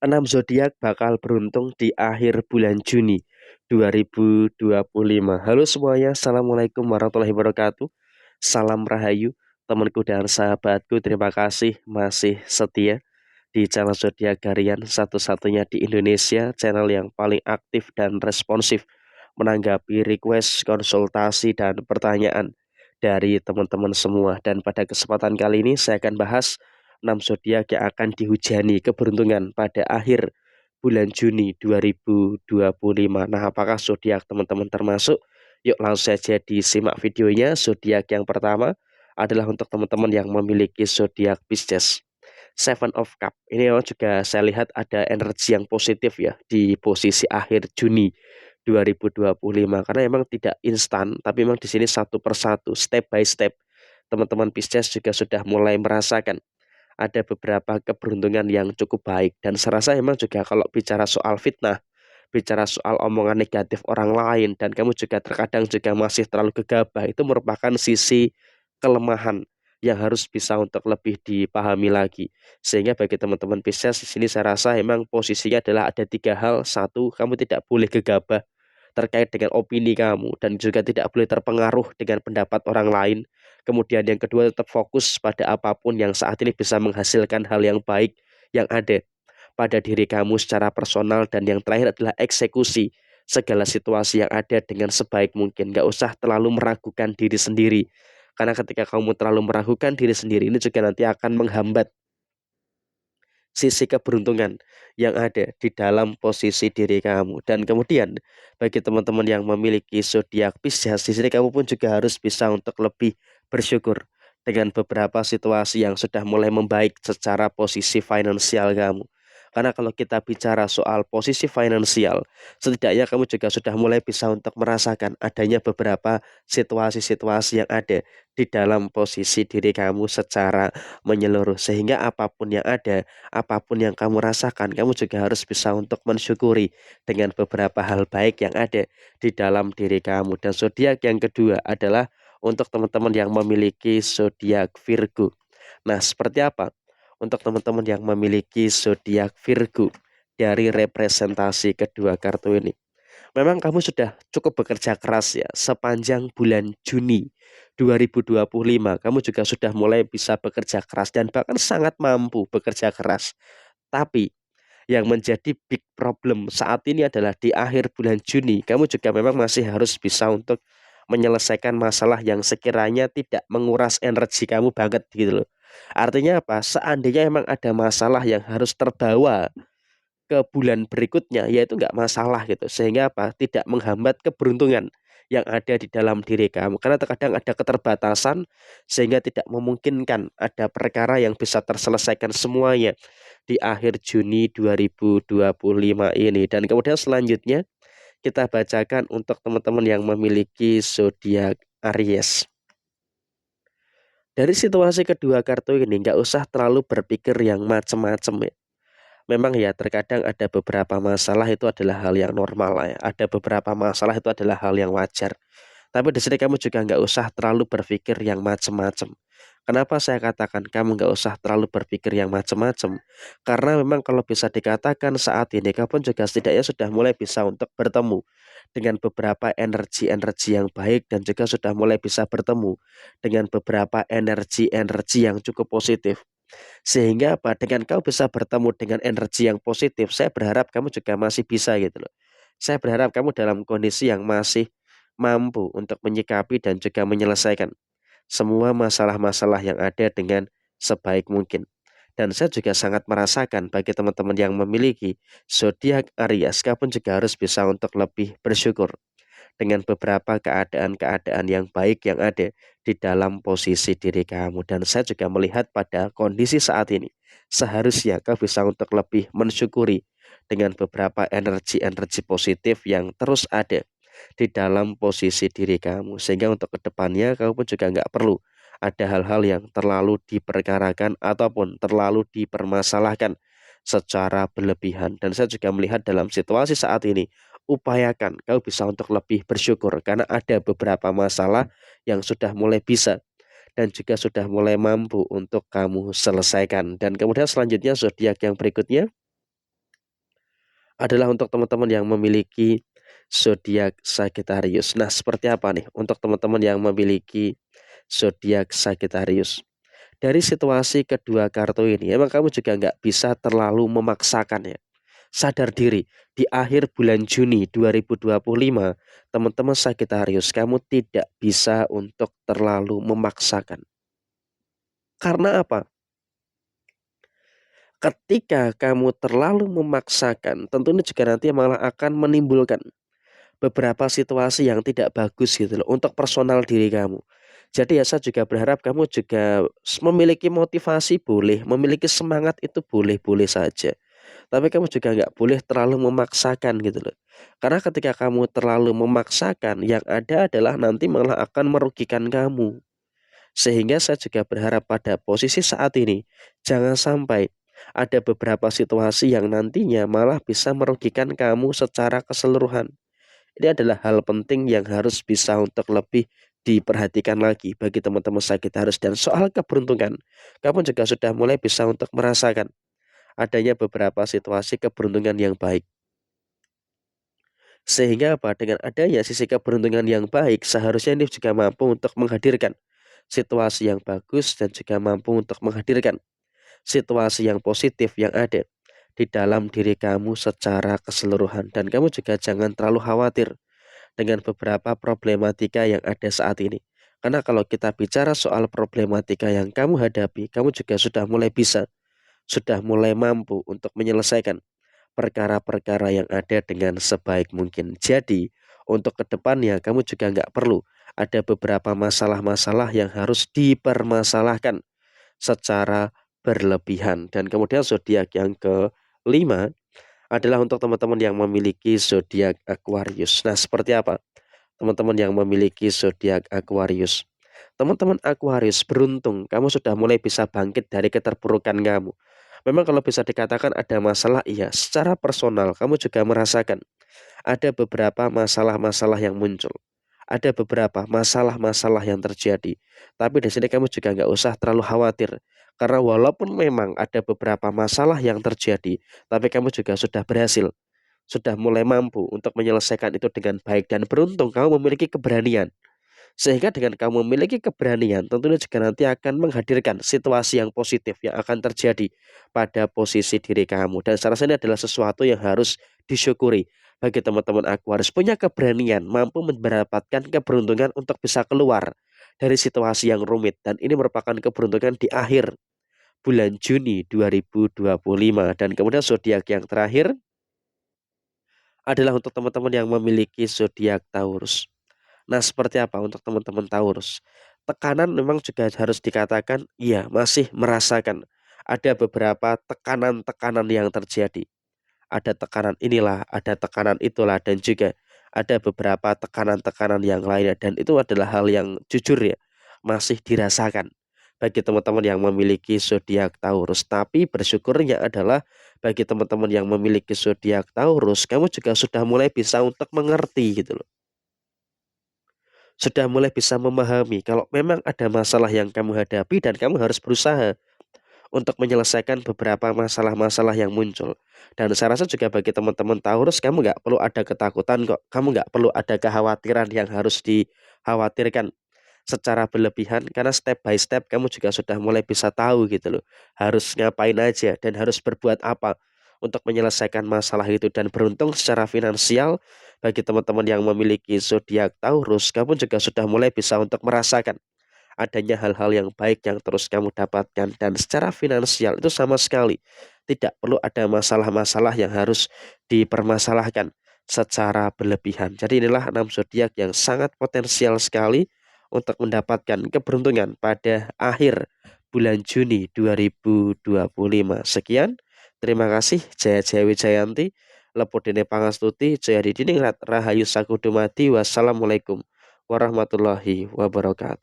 6 zodiak bakal beruntung di akhir bulan Juni 2025. Halo semuanya, Assalamualaikum warahmatullahi wabarakatuh. Salam Rahayu, temanku dan sahabatku. Terima kasih masih setia di channel Zodiak Harian satu-satunya di Indonesia, channel yang paling aktif dan responsif menanggapi request, konsultasi, dan pertanyaan dari teman-teman semua. Dan pada kesempatan kali ini saya akan bahas 6 zodiak yang akan dihujani keberuntungan pada akhir bulan Juni 2025. Nah, apakah zodiak teman-teman termasuk? Yuk langsung saja disimak videonya. Zodiak yang pertama adalah untuk teman-teman yang memiliki zodiak Pisces. Seven of Cup. Ini memang juga saya lihat ada energi yang positif ya di posisi akhir Juni 2025, karena memang tidak instan, tapi memang di sini satu persatu, step by step. Teman-teman Pisces juga sudah mulai merasakan ada beberapa keberuntungan yang cukup baik, dan serasa memang juga kalau bicara soal fitnah, bicara soal omongan negatif orang lain, dan kamu juga terkadang juga masih terlalu gegabah, itu merupakan sisi kelemahan yang harus bisa untuk lebih dipahami lagi. Sehingga bagi teman-teman Pisces di sini saya rasa memang posisinya adalah ada tiga hal. Satu, kamu tidak boleh gegabah terkait dengan opini kamu dan juga tidak boleh terpengaruh dengan pendapat orang lain. Kemudian yang kedua, tetap fokus pada apapun yang saat ini bisa menghasilkan hal yang baik yang ada pada diri kamu secara personal. Dan yang terakhir adalah eksekusi segala situasi yang ada dengan sebaik mungkin. Gak usah terlalu meragukan diri sendiri, karena ketika kamu terlalu meragukan diri sendiri, ini juga nanti akan menghambat sisi keberuntungan yang ada di dalam posisi diri kamu. Dan kemudian bagi teman-teman yang memiliki zodiak Pisces, di sini kamu pun juga harus bisa untuk lebih bersyukur dengan beberapa situasi yang sudah mulai membaik secara posisi finansial kamu. Karena kalau kita bicara soal posisi finansial, setidaknya kamu juga sudah mulai bisa untuk merasakan adanya beberapa situasi-situasi yang ada di dalam posisi diri kamu secara menyeluruh. Sehingga apapun yang ada, apapun yang kamu rasakan, kamu juga harus bisa untuk mensyukuri dengan beberapa hal baik yang ada di dalam diri kamu. Dan zodiak yang kedua adalah untuk teman-teman yang memiliki zodiak Virgo. Nah, seperti apa untuk teman-teman yang memiliki zodiak Virgo dari representasi kedua kartu ini? Memang kamu sudah cukup bekerja keras ya sepanjang bulan Juni 2025. Kamu juga sudah mulai bisa bekerja keras dan bahkan sangat mampu bekerja keras. Tapi yang menjadi big problem saat ini adalah di akhir bulan Juni, kamu juga memang masih harus bisa untuk menyelesaikan masalah yang sekiranya tidak menguras energi kamu banget gitu loh. Artinya apa? Seandainya memang ada masalah yang harus terbawa ke bulan berikutnya, yaitu nggak masalah gitu, sehingga apa, tidak menghambat keberuntungan yang ada di dalam diri kamu. Karena terkadang ada keterbatasan sehingga tidak memungkinkan ada perkara yang bisa terselesaikan semuanya di akhir Juni 2025 ini. Dan kemudian selanjutnya kita bacakan untuk teman-teman yang memiliki zodiak Aries. Dari situasi kedua kartu ini nggak usah terlalu berpikir yang macem-macem ya. Memang ya terkadang ada beberapa masalah itu adalah hal yang normal lah ya. Ada beberapa masalah itu adalah hal yang wajar. Tapi di sini kamu juga nggak usah terlalu berpikir yang macem-macem. Kenapa saya katakan kamu nggak usah terlalu berpikir yang macem-macem? Karena memang kalau bisa dikatakan saat ini kamu pun juga setidaknya sudah mulai bisa untuk bertemu dengan beberapa energi-energi yang baik, dan juga sudah mulai bisa bertemu dengan beberapa energi-energi yang cukup positif. Sehingga apa? Dengan kau bisa bertemu dengan energi yang positif, saya berharap kamu juga masih bisa gitu loh. Saya berharap kamu dalam kondisi yang masih mampu untuk menyikapi dan juga menyelesaikan semua masalah-masalah yang ada dengan sebaik mungkin. Dan saya juga sangat merasakan bagi teman-teman yang memiliki zodiak Aries, kamu pun juga harus bisa untuk lebih bersyukur dengan beberapa keadaan-keadaan yang baik yang ada di dalam posisi diri kamu. Dan saya juga melihat pada kondisi saat ini, seharusnya kau bisa untuk lebih mensyukuri dengan beberapa energi-energi positif yang terus ada di dalam posisi diri kamu. Sehingga untuk kedepannya kamu pun juga nggak perlu ada hal-hal yang terlalu diperkarakan ataupun terlalu dipermasalahkan secara berlebihan. Dan saya juga melihat dalam situasi saat ini, upayakan kau bisa untuk lebih bersyukur karena ada beberapa masalah yang sudah mulai bisa dan juga sudah mulai mampu untuk kamu selesaikan. Dan kemudian selanjutnya zodiak yang berikutnya adalah untuk teman-teman yang memiliki zodiak Sagittarius. Nah, seperti apa nih untuk teman-teman yang memiliki zodiak Sagittarius? Dari situasi kedua kartu ini, emang kamu juga nggak bisa terlalu memaksakan ya. Sadar diri, di akhir bulan Juni 2025, teman-teman Sagittarius, kamu tidak bisa untuk terlalu memaksakan. Karena apa? Ketika kamu terlalu memaksakan, tentunya juga nanti malah akan menimbulkan beberapa situasi yang tidak bagus gitu loh untuk personal diri kamu. Jadi ya saya juga berharap kamu juga memiliki motivasi boleh, memiliki semangat itu boleh-boleh saja. Tapi kamu juga nggak boleh terlalu memaksakan gitu loh. Karena ketika kamu terlalu memaksakan, yang ada adalah nanti malah akan merugikan kamu. Sehingga saya juga berharap pada posisi saat ini, jangan sampai ada beberapa situasi yang nantinya malah bisa merugikan kamu secara keseluruhan. Ini adalah hal penting yang harus bisa untuk lebih diperhatikan lagi bagi teman-teman Sagittarius. Dan soal keberuntungan, kamu juga sudah mulai bisa untuk merasakan adanya beberapa situasi keberuntungan yang baik. Sehingga apa? Dengan adanya sisi keberuntungan yang baik, seharusnya ini juga mampu untuk menghadirkan situasi yang bagus dan juga mampu untuk menghadirkan situasi yang positif yang ada di dalam diri kamu secara keseluruhan. Dan kamu juga jangan terlalu khawatir dengan beberapa problematika yang ada saat ini. Karena kalau kita bicara soal problematika yang kamu hadapi, kamu juga sudah mulai bisa, sudah mulai mampu untuk menyelesaikan perkara-perkara yang ada dengan sebaik mungkin. Jadi, untuk kedepannya kamu juga nggak perlu ada beberapa masalah-masalah yang harus dipermasalahkan secara berlebihan. Dan kemudian zodiak yang kelima adalah untuk teman-teman yang memiliki zodiak Aquarius. Nah, seperti apa? Teman-teman yang memiliki zodiak Aquarius. Teman-teman Aquarius beruntung, kamu sudah mulai bisa bangkit dari keterpurukan kamu. Memang kalau bisa dikatakan ada masalah, iya. Secara personal, kamu juga merasakan ada beberapa masalah-masalah yang muncul. Ada beberapa masalah-masalah yang terjadi. Tapi di sini kamu juga nggak usah terlalu khawatir. Karena walaupun memang ada beberapa masalah yang terjadi, tapi kamu juga sudah berhasil, sudah mulai mampu untuk menyelesaikan itu dengan baik dan beruntung kamu memiliki keberanian. Sehingga dengan kamu memiliki keberanian, tentunya juga nanti akan menghadirkan situasi yang positif yang akan terjadi pada posisi diri kamu. Dan saya rasa ini adalah sesuatu yang harus disyukuri bagi teman-teman Aquarius. Punya keberanian, mampu mendapatkan keberuntungan untuk bisa keluar dari situasi yang rumit. Dan ini merupakan keberuntungan di akhir bulan Juni 2025. Dan kemudian zodiak yang terakhir adalah untuk teman-teman yang memiliki zodiak Taurus. Nah, seperti apa untuk teman-teman Taurus? Tekanan memang juga harus dikatakan, iya, masih merasakan ada beberapa tekanan-tekanan yang terjadi. Ada tekanan inilah, ada tekanan itulah, dan juga ada beberapa tekanan-tekanan yang lainnya. Dan itu adalah hal yang jujur ya, masih dirasakan bagi teman-teman yang memiliki zodiak Taurus. Tapi bersyukurnya adalah bagi teman-teman yang memiliki zodiak Taurus, kamu juga sudah mulai bisa untuk mengerti gitu loh. Sudah mulai bisa memahami kalau memang ada masalah yang kamu hadapi dan kamu harus berusaha untuk menyelesaikan beberapa masalah-masalah yang muncul. Dan saya rasa juga bagi teman-teman Taurus, kamu nggak perlu ada ketakutan kok. Kamu nggak perlu ada kekhawatiran yang harus dikhawatirkan secara berlebihan karena step by step kamu juga sudah mulai bisa tahu gitu loh. Harus ngapain aja dan harus berbuat apa untuk menyelesaikan masalah itu. Dan beruntung secara finansial bagi teman-teman yang memiliki zodiak Taurus, kamu juga sudah mulai bisa untuk merasakan adanya hal-hal yang baik yang terus kamu dapatkan. Dan secara finansial itu sama sekali tidak perlu ada masalah-masalah yang harus dipermasalahkan secara berlebihan. Jadi inilah 6 zodiak yang sangat potensial sekali untuk mendapatkan keberuntungan pada akhir bulan Juni 2025. Sekian, terima kasih. Jaya Jaya Wijayanti, Lepodene Pangastuti, Jaya Didiningrat, Rahayu Sakudumadi. Wassalamualaikum warahmatullahi wabarakatuh.